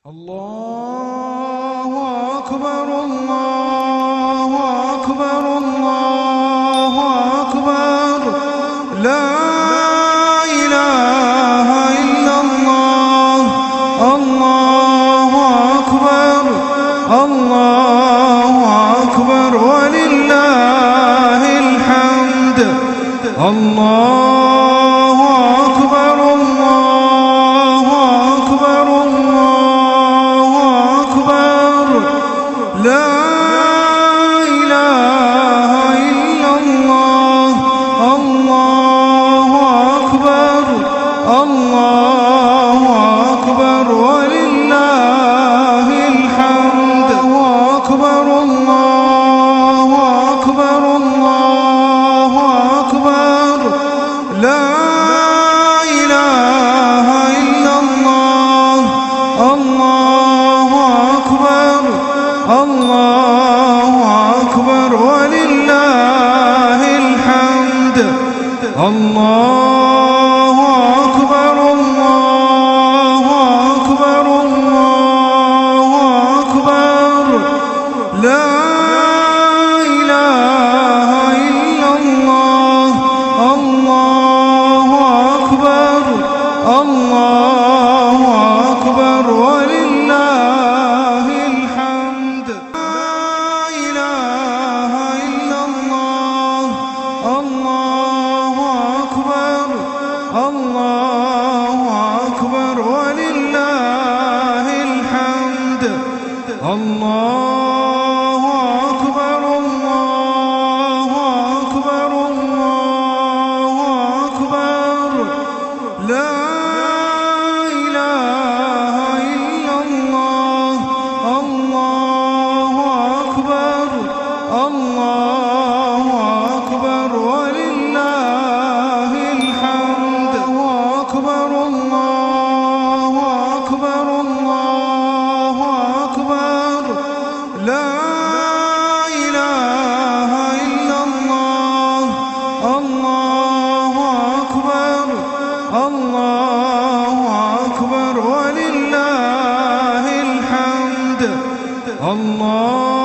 الله أكبر الله أكبر الله أكبر لا إله إلا الله الله أكبر الله أكبر ولله الحمد الله أكبر الله أكبر الله أكبر لا إله إلا الله الله أكبر الله أكبر ولله الحمد أكبر الله أكبر الله أكبر لا إله إلا الله الله أكبر الله أكبر ولله الحمد الله أكبر الله أكبر الله أكبر لا إله إلا الله الله أكبر الله أكبر ولله الحمد لا إله إلا الله الله أكبر الله أكبر ولله الحمد الله أكبر الله أكبر الله أكبر لا إله إلا الله الله أكبر الله أكبر ولله الحمد أكبر الله أكبر الله أكبر لا إله إلا الله الله أكبر الله أكبر ولله الحمد الله